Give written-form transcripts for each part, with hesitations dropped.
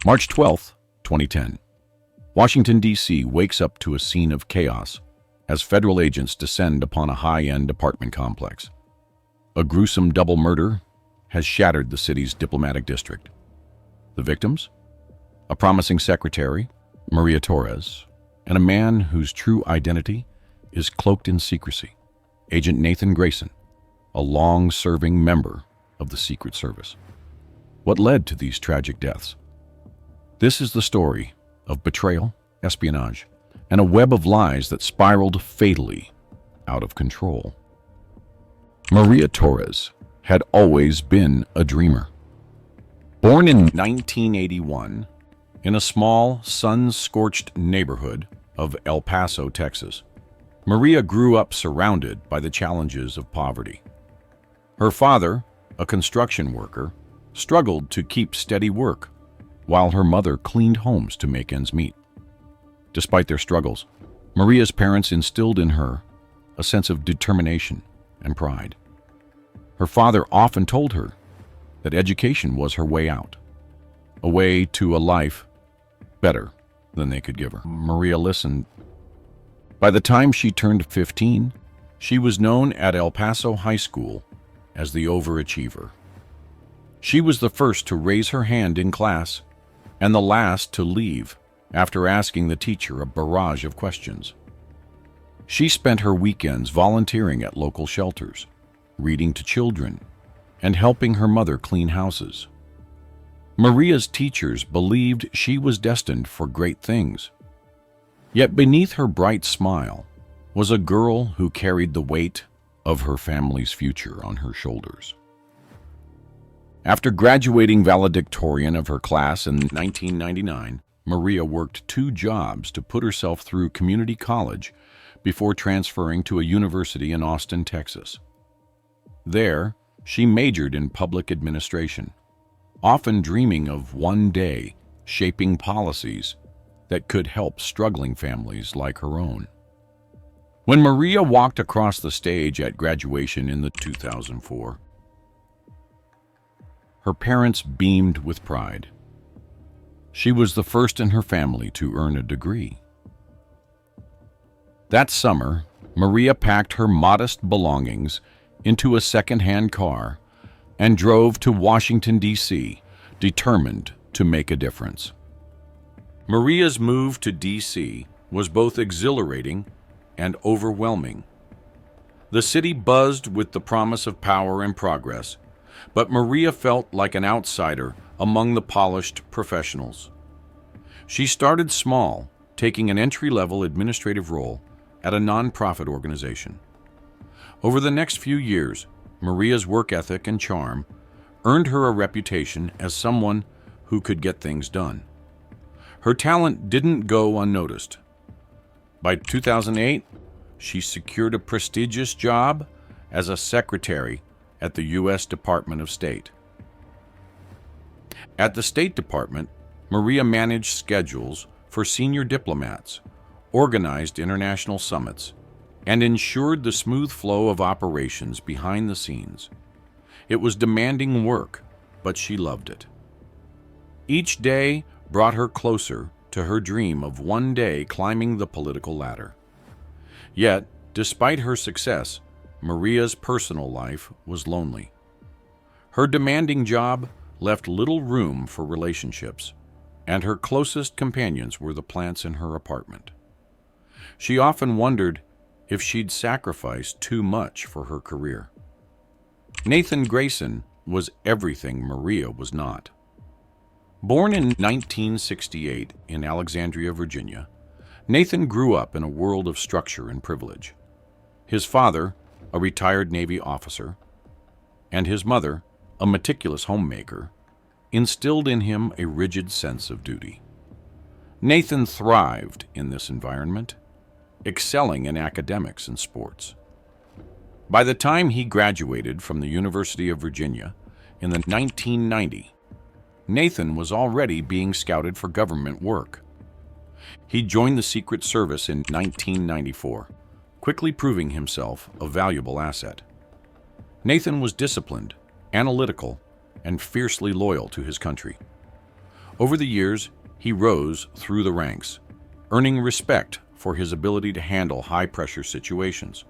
March 12, 2010. Washington, D.C. wakes up to a scene of chaos as federal agents descend upon a high-end apartment complex. A gruesome double murder has shattered the city's diplomatic district. The victims? A promising secretary, Maria Torres, and a man whose true identity is cloaked in secrecy, Agent Nathan Grayson, a long-serving member of the Secret Service. What led to these tragic deaths? This is the story of betrayal, espionage, and a web of lies that spiraled fatally out of control. Maria Torres had always been a dreamer. Born in 1981 in a small, sun-scorched neighborhood of El Paso, Texas, Maria grew up surrounded by the challenges of poverty. Her father, a construction worker, struggled to keep steady work, while her mother cleaned homes to make ends meet. Despite their struggles, Maria's parents instilled in her a sense of determination and pride. Her father often told her that education was her way out, a way to a life better than they could give her. Maria listened. By the time she turned 15, she was known at El Paso High School as the overachiever. She was the first to raise her hand in class and the last to leave after asking the teacher a barrage of questions. She spent her weekends volunteering at local shelters, reading to children, and helping her mother clean houses. Maria's teachers believed she was destined for great things. Yet beneath her bright smile was a girl who carried the weight of her family's future on her shoulders. After graduating valedictorian of her class in 1999, Maria worked 2 jobs to put herself through community college before transferring to a university in Austin, Texas. There, she majored in public administration, often dreaming of one day shaping policies that could help struggling families like her own. When Maria walked across the stage at graduation in 2004, her parents beamed with pride. She was the first in her family to earn a degree. That summer, Maria packed her modest belongings into a second-hand car and drove to Washington, D.C., determined to make a difference. Maria's move to D.C. was both exhilarating and overwhelming. The city buzzed with the promise of power and progress, but Maria felt like an outsider among the polished professionals. She started small, taking an entry-level administrative role at a nonprofit organization. Over the next few years, Maria's work ethic and charm earned her a reputation as someone who could get things done. Her talent didn't go unnoticed. By 2008, she secured a prestigious job as a secretary at the U.S. Department of State. At the State Department, Maria managed schedules for senior diplomats, organized international summits, and ensured the smooth flow of operations behind the scenes. It was demanding work, but she loved it. Each day brought her closer to her dream of one day climbing the political ladder. Yet, despite her success, Maria's personal life was lonely. Her demanding job left little room for relationships, and her closest companions were the plants in her apartment. She often wondered if she'd sacrificed too much for her career. Nathan Grayson was everything Maria was not. Born in 1968 in Alexandria, Virginia, Nathan grew up in a world of structure and privilege. His father, a retired Navy officer, and his mother, a meticulous homemaker, instilled in him a rigid sense of duty. Nathan thrived in this environment, excelling in academics and sports. By the time he graduated from the University of Virginia in the 1990, Nathan was already being scouted for government work. He joined the Secret Service in 1994, quickly proving himself a valuable asset. Nathan was disciplined, analytical, and fiercely loyal to his country. Over the years, he rose through the ranks, earning respect for his ability to handle high-pressure situations.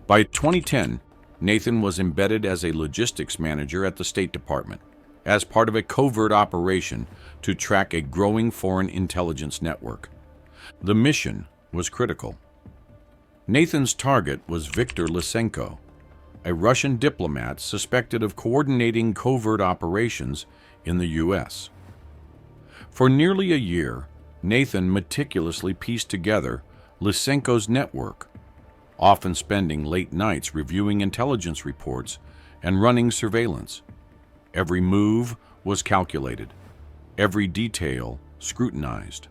By 2010, Nathan was embedded as a logistics manager at the State Department, as part of a covert operation to track a growing foreign intelligence network. The mission was critical. Nathan's target was Viktor Lysenko, a Russian diplomat suspected of coordinating covert operations in the U.S. For nearly a year, Nathan meticulously pieced together Lysenko's network, often spending late nights reviewing intelligence reports and running surveillance. Every move was calculated, every detail scrutinized.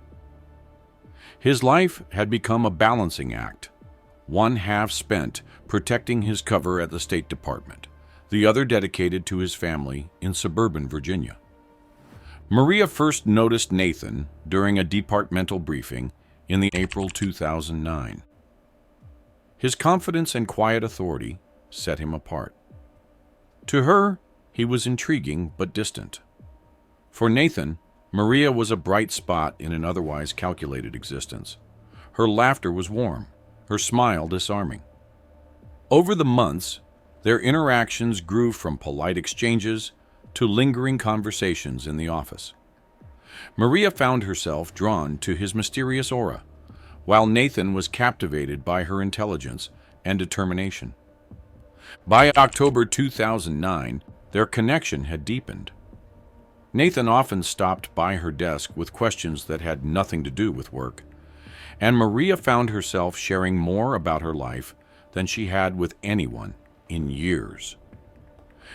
His life had become a balancing act, one half spent protecting his cover at the State Department, the other dedicated to his family in suburban Virginia. Maria first noticed Nathan during a departmental briefing in the April 2009. His confidence and quiet authority set him apart. To her, he was intriguing but distant. For Nathan, Maria was a bright spot in an otherwise calculated existence. Her laughter was warm, her smile disarming. Over the months, their interactions grew from polite exchanges to lingering conversations in the office. Maria found herself drawn to his mysterious aura, while Nathan was captivated by her intelligence and determination. By October 2009, their connection had deepened. Nathan often stopped by her desk with questions that had nothing to do with work, and Maria found herself sharing more about her life than she had with anyone in years.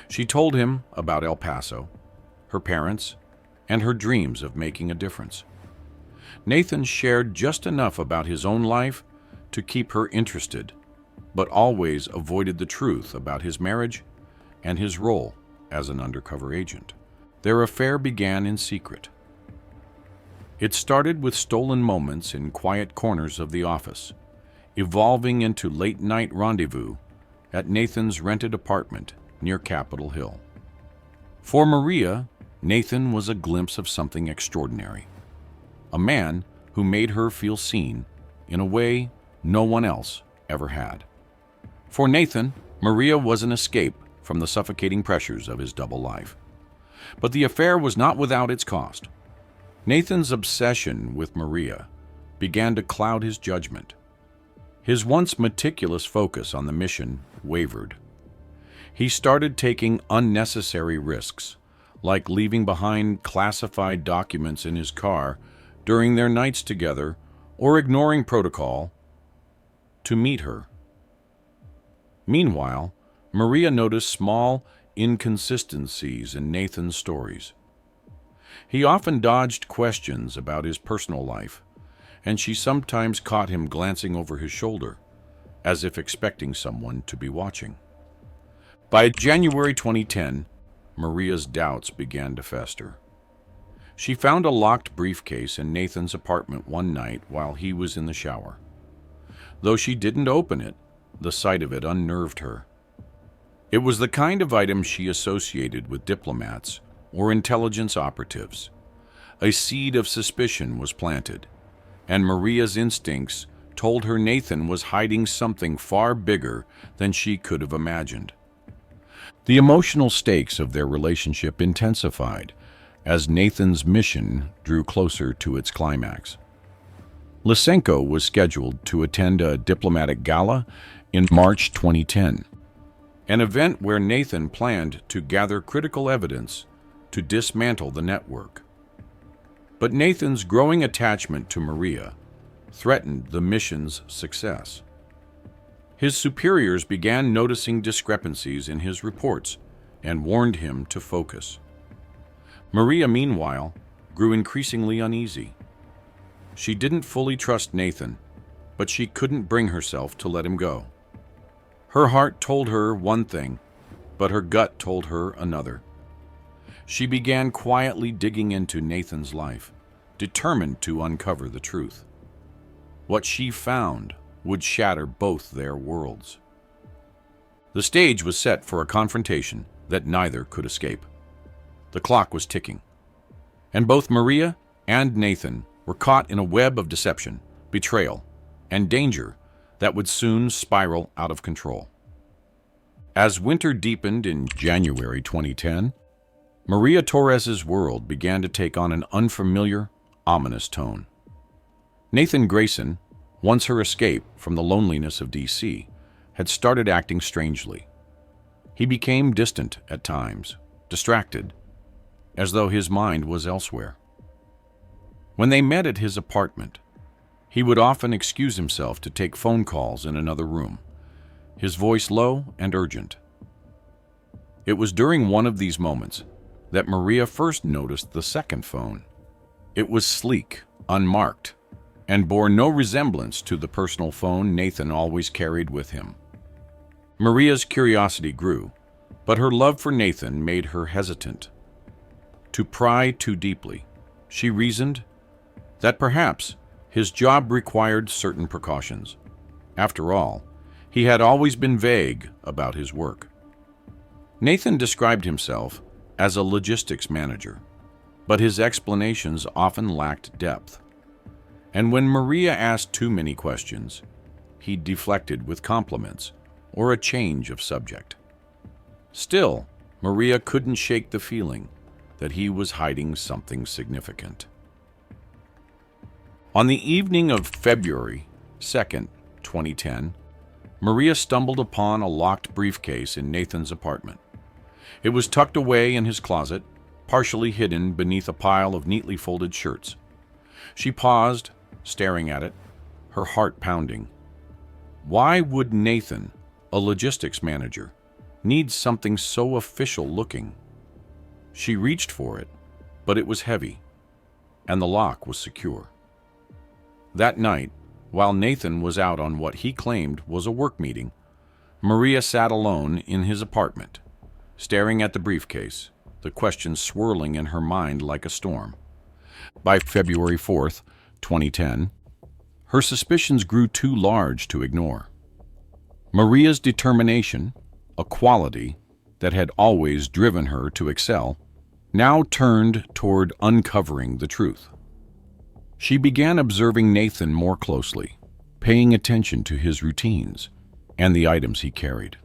She told him about El Paso, her parents, and her dreams of making a difference. Nathan shared just enough about his own life to keep her interested, but always avoided the truth about his marriage and his role as an undercover agent. Their affair began in secret. It started with stolen moments in quiet corners of the office, evolving into late-night rendezvous at Nathan's rented apartment near Capitol Hill. For Maria, Nathan was a glimpse of something extraordinary, a man who made her feel seen in a way no one else ever had. For Nathan, Maria was an escape from the suffocating pressures of his double life. But the affair was not without its cost. Nathan's obsession with Maria began to cloud his judgment. His once meticulous focus on the mission wavered. He started taking unnecessary risks, like leaving behind classified documents in his car during their nights together or ignoring protocol to meet her. Meanwhile, Maria noticed small inconsistencies in Nathan's stories. He often dodged questions about his personal life, and she sometimes caught him glancing over his shoulder, as if expecting someone to be watching. By January 2010, Maria's doubts began to fester. She found a locked briefcase in Nathan's apartment one night while he was in the shower. Though she didn't open it, the sight of it unnerved her. It was the kind of item she associated with diplomats or intelligence operatives. A seed of suspicion was planted, and Maria's instincts told her Nathan was hiding something far bigger than she could have imagined. The emotional stakes of their relationship intensified as Nathan's mission drew closer to its climax. Lysenko was scheduled to attend a diplomatic gala in March 2010, an event where Nathan planned to gather critical evidence to dismantle the network. But Nathan's growing attachment to Maria threatened the mission's success. His superiors began noticing discrepancies in his reports and warned him to focus. Maria, meanwhile, grew increasingly uneasy. She didn't fully trust Nathan, but she couldn't bring herself to let him go. Her heart told her one thing, but her gut told her another. She began quietly digging into Nathan's life, determined to uncover the truth. What she found would shatter both their worlds. The stage was set for a confrontation that neither could escape. The clock was ticking, And both Maria and Nathan were caught in a web of deception, betrayal, and danger that would soon spiral out of control. As winter deepened in January 2010, Maria Torres's world began to take on an unfamiliar, ominous tone. Nathan Grayson, once her escape from the loneliness of DC, had started acting strangely. He became distant at times, distracted, as though his mind was elsewhere. When they met at his apartment, he would often excuse himself to take phone calls in another room, his voice low and urgent. It was during one of these moments that Maria first noticed the second phone. It was sleek, unmarked, and bore no resemblance to the personal phone Nathan always carried with him. Maria's curiosity grew, but her love for Nathan made her hesitant. To pry too deeply, she reasoned that perhaps his job required certain precautions. After all, he had always been vague about his work. Nathan described himself as a logistics manager, but his explanations often lacked depth. And when Maria asked too many questions, he deflected with compliments or a change of subject. Still, Maria couldn't shake the feeling that he was hiding something significant. On the evening of February 2nd, 2010, Maria stumbled upon a locked briefcase in Nathan's apartment. It was tucked away in his closet, partially hidden beneath a pile of neatly folded shirts. She paused, staring at it, her heart pounding. Why would Nathan, a logistics manager, need something so official-looking? She reached for it, but it was heavy, and the lock was secure. That night, while Nathan was out on what he claimed was a work meeting, Maria sat alone in his apartment, staring at the briefcase, the questions swirling in her mind like a storm. By February 4th, 2010, her suspicions grew too large to ignore. Maria's determination, a quality that had always driven her to excel, now turned toward uncovering the truth. She began observing Nathan more closely, paying attention to his routines and the items he carried.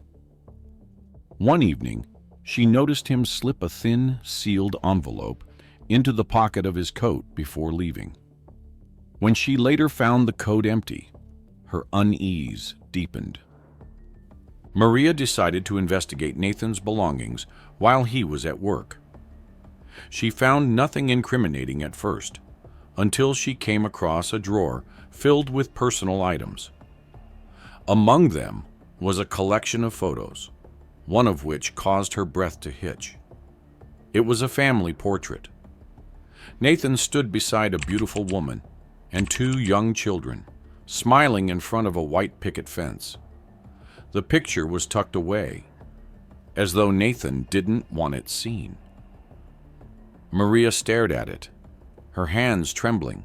One evening, she noticed him slip a thin, sealed envelope into the pocket of his coat before leaving. When she later found the coat empty, her unease deepened. Maria decided to investigate Nathan's belongings while he was at work. She found nothing incriminating at first, until she came across a drawer filled with personal items. Among them was a collection of photos, one of which caused her breath to hitch. It was a family portrait. Nathan stood beside a beautiful woman and two young children, smiling in front of a white picket fence. The picture was tucked away, as though Nathan didn't want it seen. Maria stared at it, her hands trembling.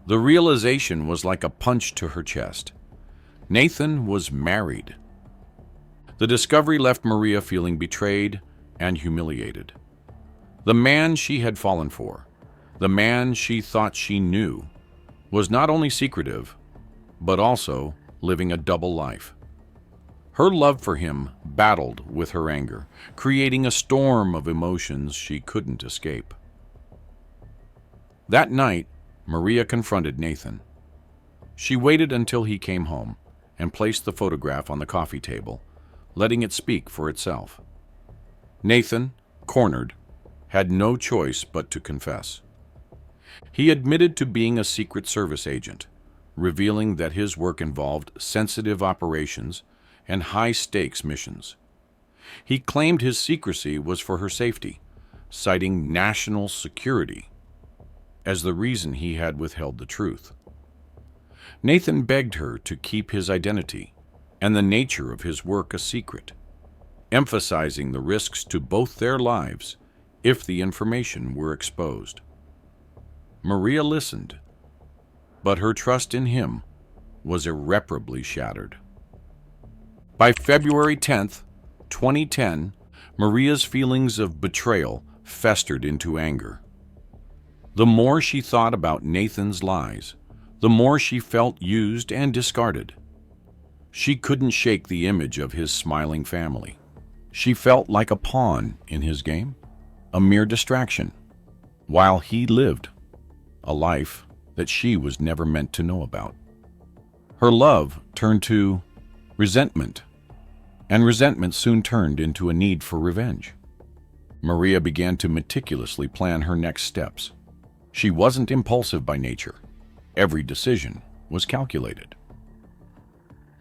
The realization was like a punch to her chest. Nathan was married. The discovery left Maria feeling betrayed and humiliated. The man she had fallen for, the man she thought she knew, was not only secretive, but also living a double life. Her love for him battled with her anger, creating a storm of emotions she couldn't escape. That night, Maria confronted Nathan. She waited until he came home and placed the photograph on the coffee table, letting it speak for itself. Nathan, cornered, had no choice but to confess. He admitted to being a Secret Service agent, revealing that his work involved sensitive operations and high-stakes missions. He claimed his secrecy was for her safety, citing national security as the reason he had withheld the truth. Nathan begged her to keep his identity and the nature of his work a secret, emphasizing the risks to both their lives if the information were exposed. Maria listened, but her trust in him was irreparably shattered. By February 10th, 2010, Maria's feelings of betrayal festered into anger. The more she thought about Nathan's lies, the more she felt used and discarded. She couldn't shake the image of his smiling family. She felt like a pawn in his game, a mere distraction, while he lived a life that she was never meant to know about. Her love turned to resentment, and resentment soon turned into a need for revenge. Maria began to meticulously plan her next steps. She wasn't impulsive by nature. Every decision was calculated.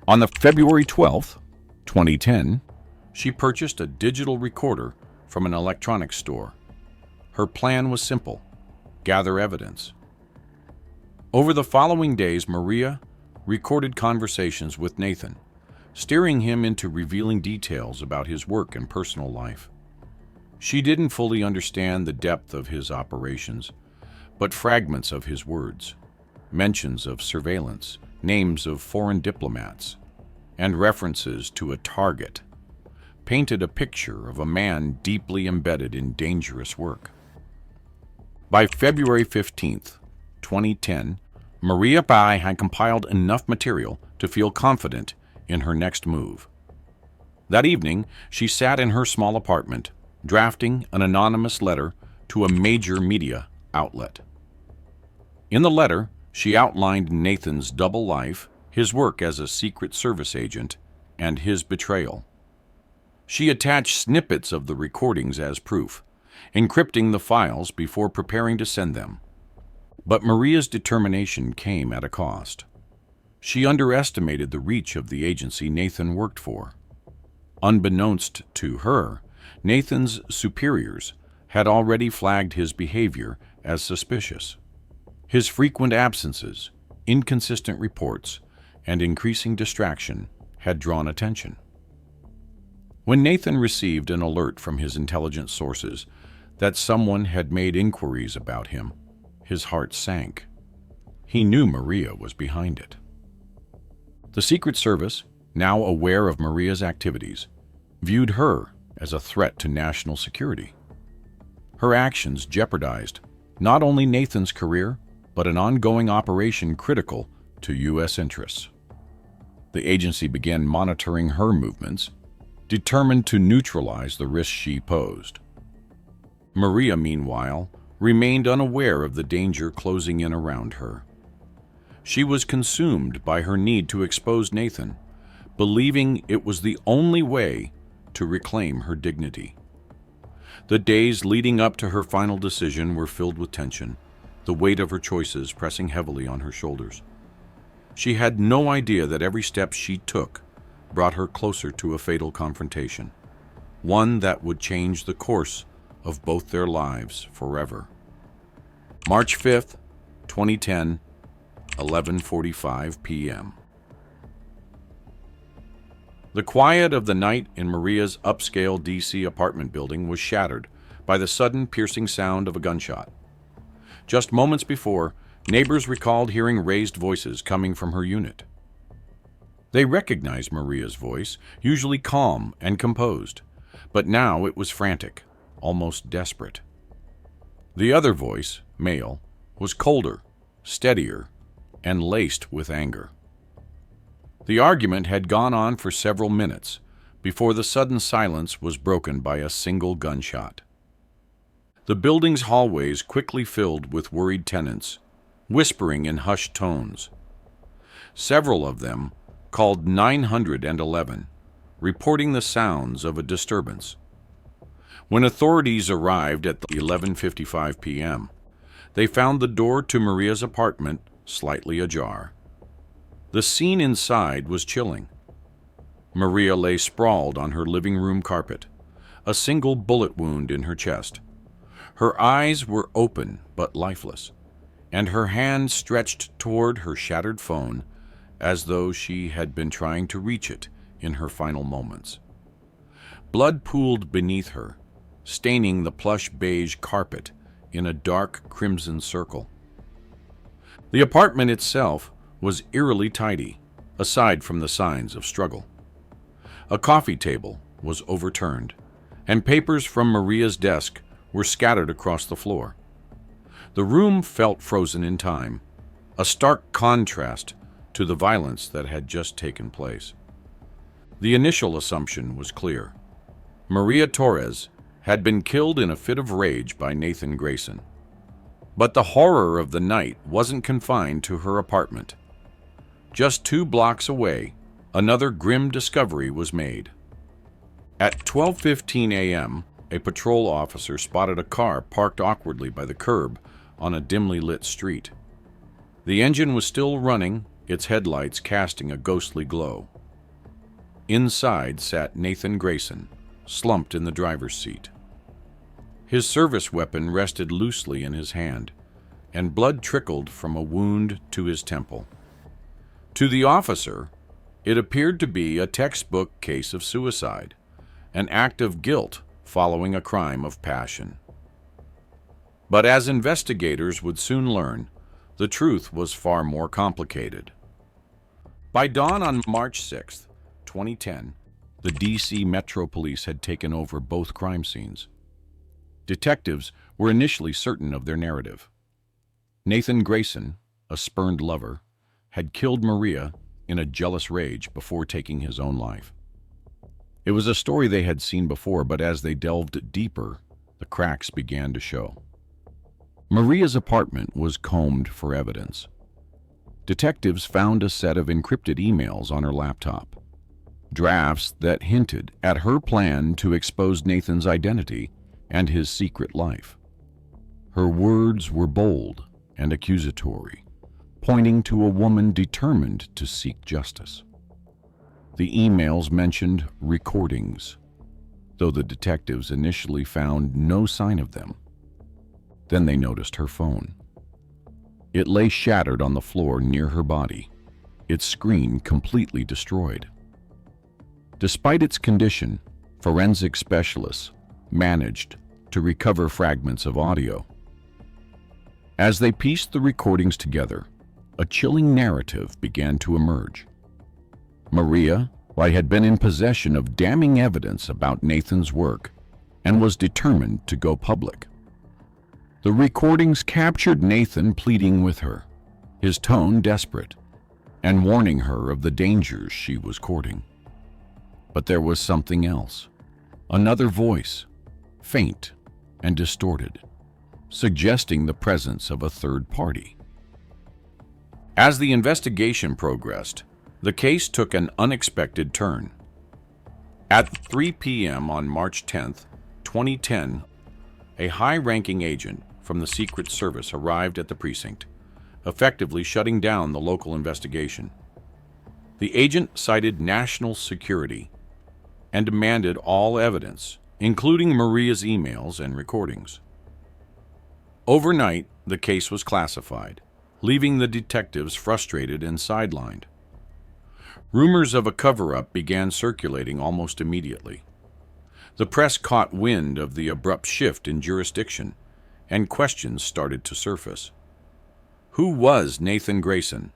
On the February 12th, 2010, she purchased a digital recorder from an electronics store. Her plan was simple: gather evidence. Over the following days, Maria recorded conversations with Nathan, steering him into revealing details about his work and personal life. She didn't fully understand the depth of his operations, but fragments of his words, mentions of surveillance, names of foreign diplomats, and references to a target, painted a picture of a man deeply embedded in dangerous work. By February 15th, 2010, Maria Pai had compiled enough material to feel confident in her next move. That evening, she sat in her small apartment, drafting an anonymous letter to a major media outlet. In the letter, she outlined Nathan's double life, his work as a Secret Service agent, and his betrayal. She attached snippets of the recordings as proof, encrypting the files before preparing to send them. But Maria's determination came at a cost. She underestimated the reach of the agency Nathan worked for. Unbeknownst to her, Nathan's superiors had already flagged his behavior as suspicious. His frequent absences, inconsistent reports, and increasing distraction had drawn attention. When Nathan received an alert from his intelligence sources that someone had made inquiries about him, his heart sank. He knew Maria was behind it. The Secret Service, now aware of Maria's activities, viewed her as a threat to national security. Her actions jeopardized not only Nathan's career, but an ongoing operation critical to U.S. interests. The agency began monitoring her movements, determined to neutralize the risks she posed. Maria, meanwhile, remained unaware of the danger closing in around her. She was consumed by her need to expose Nathan, believing it was the only way to reclaim her dignity. The days leading up to her final decision were filled with tension, the weight of her choices pressing heavily on her shoulders. She had no idea that every step she took brought her closer to a fatal confrontation, one that would change the course of both their lives forever. March 5th, 2010, 11:45 p.m. The quiet of the night in Maria's upscale D.C. apartment building was shattered by the sudden piercing sound of a gunshot. Just moments before, neighbors recalled hearing raised voices coming from her unit. They recognized Maria's voice, usually calm and composed, but now it was frantic, almost desperate. The other voice, male, was colder, steadier, and laced with anger. The argument had gone on for several minutes before the sudden silence was broken by a single gunshot. The building's hallways quickly filled with worried tenants, whispering in hushed tones. Several of them called 911, reporting the sounds of a disturbance. When authorities arrived at 11:55 p.m., they found the door to Maria's apartment slightly ajar. The scene inside was chilling. Maria lay sprawled on her living room carpet, a single bullet wound in her chest. Her eyes were open but lifeless, and her hand stretched toward her shattered phone as though she had been trying to reach it in her final moments. Blood pooled beneath her, staining the plush beige carpet in a dark crimson circle. The apartment itself was eerily tidy, aside from the signs of struggle. A coffee table was overturned, and papers from Maria's desk were scattered across the floor. The room felt frozen in time, a stark contrast to the violence that had just taken place. The initial assumption was clear. Maria Torres had been killed in a fit of rage by Nathan Grayson. But the horror of the night wasn't confined to her apartment. Just 2 blocks away, another grim discovery was made. At 12:15 a.m., a patrol officer spotted a car parked awkwardly by the curb on a dimly lit street. The engine was still running, its headlights casting a ghostly glow. Inside sat Nathan Grayson, slumped in the driver's seat. His service weapon rested loosely in his hand, and blood trickled from a wound to his temple. To the officer, it appeared to be a textbook case of suicide, an act of guilt following a crime of passion. But as investigators would soon learn, the truth was far more complicated. By dawn on March 6, 2010, the D.C. Metro Police had taken over both crime scenes. Detectives were initially certain of their narrative. Nathan Grayson, a spurned lover, had killed Maria in a jealous rage before taking his own life. It was a story they had seen before, but as they delved deeper, the cracks began to show. Maria's apartment was combed for evidence. Detectives found a set of encrypted emails on her laptop, drafts that hinted at her plan to expose Nathan's identity and his secret life. Her words were bold and accusatory, pointing to a woman determined to seek justice. The emails mentioned recordings, though the detectives initially found no sign of them. Then they noticed her phone. It lay shattered on the floor near her body, its screen completely destroyed. Despite its condition, forensic specialists managed to recover fragments of audio. As they pieced the recordings together, a chilling narrative began to emerge. Maria had been in possession of damning evidence about Nathan's work and was determined to go public. The recordings captured Nathan pleading with her, his tone desperate, and warning her of the dangers she was courting. But there was something else. Another voice, faint and distorted, suggesting the presence of a third party. As the investigation progressed, the case took an unexpected turn. At 3 p.m. on March 10, 2010, a high-ranking agent from the Secret Service arrived at the precinct, effectively shutting down the local investigation. The agent cited national security and demanded all evidence, including Maria's emails and recordings. Overnight, the case was classified, leaving the detectives frustrated and sidelined. Rumors of a cover-up began circulating almost immediately. The press caught wind of the abrupt shift in jurisdiction, and questions started to surface. Who was Nathan Grayson?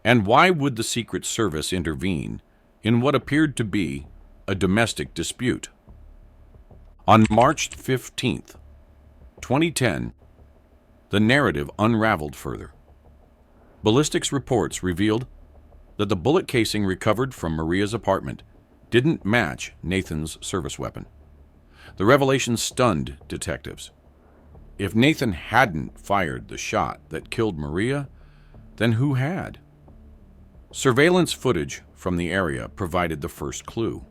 And why would the Secret Service intervene in what appeared to be a domestic dispute? On March 15, 2010, the narrative unraveled further. Ballistics reports revealed that the bullet casing recovered from Maria's apartment didn't match Nathan's service weapon. The revelation stunned detectives. If Nathan hadn't fired the shot that killed Maria, then who had? Surveillance footage from the area provided the first clue.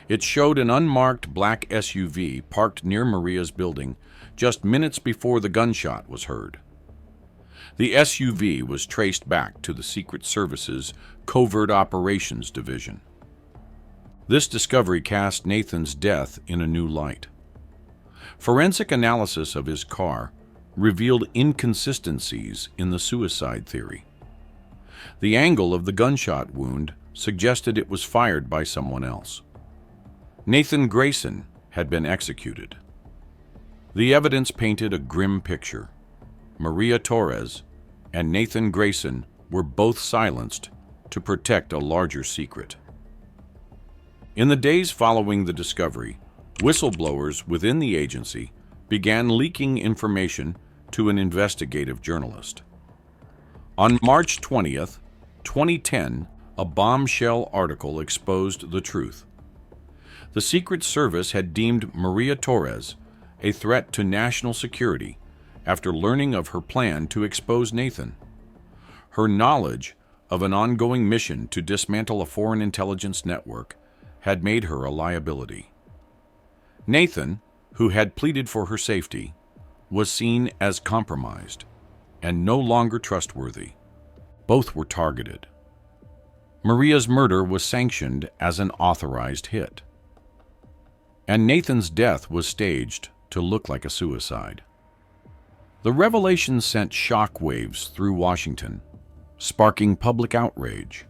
It showed an unmarked black SUV parked near Maria's building just minutes before the gunshot was heard. The SUV was traced back to the Secret Service's Covert Operations Division. This discovery cast Nathan's death in a new light. Forensic analysis of his car revealed inconsistencies in the suicide theory. The angle of the gunshot wound suggested it was fired by someone else. Nathan Grayson had been executed. The evidence painted a grim picture. Maria Torres and Nathan Grayson were both silenced to protect a larger secret. In the days following the discovery, whistleblowers within the agency began leaking information to an investigative journalist. On March 20th, 2010, a bombshell article exposed the truth. The Secret Service had deemed Maria Torres a threat to national security after learning of her plan to expose Nathan. Her knowledge of an ongoing mission to dismantle a foreign intelligence network had made her a liability. Nathan, who had pleaded for her safety, was seen as compromised and no longer trustworthy. Both were targeted. Maria's murder was sanctioned as an authorized hit, and Nathan's death was staged to look like a suicide. The revelation sent shockwaves through Washington, sparking public outrage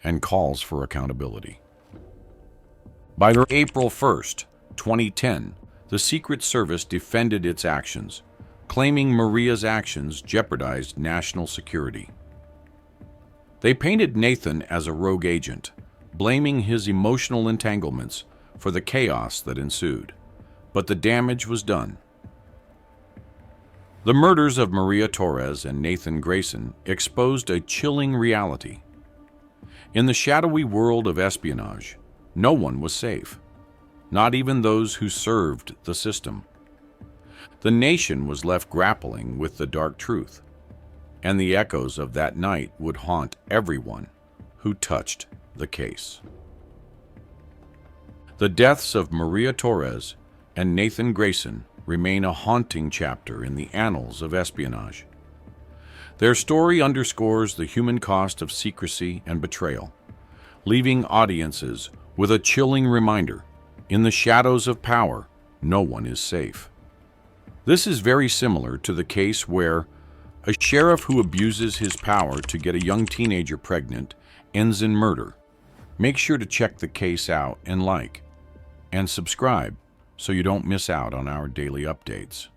and calls for accountability. By April 1st, 2010, the Secret Service defended its actions, claiming Maria's actions jeopardized national security. They painted Nathan as a rogue agent, blaming his emotional entanglements for the chaos that ensued. But the damage was done. The murders of Maria Torres and Nathan Grayson exposed a chilling reality. In the shadowy world of espionage, no one was safe, not even those who served the system. The nation was left grappling with the dark truth, and the echoes of that night would haunt everyone who touched the case. The deaths of Maria Torres and Nathan Grayson remain a haunting chapter in the annals of espionage. Their story underscores the human cost of secrecy and betrayal, leaving audiences with a chilling reminder: in the shadows of power, no one is safe. This is very similar to the case where a sheriff who abuses his power to get a young teenager pregnant ends in murder. Make sure to check the case out and like and subscribe so you don't miss out on our daily updates.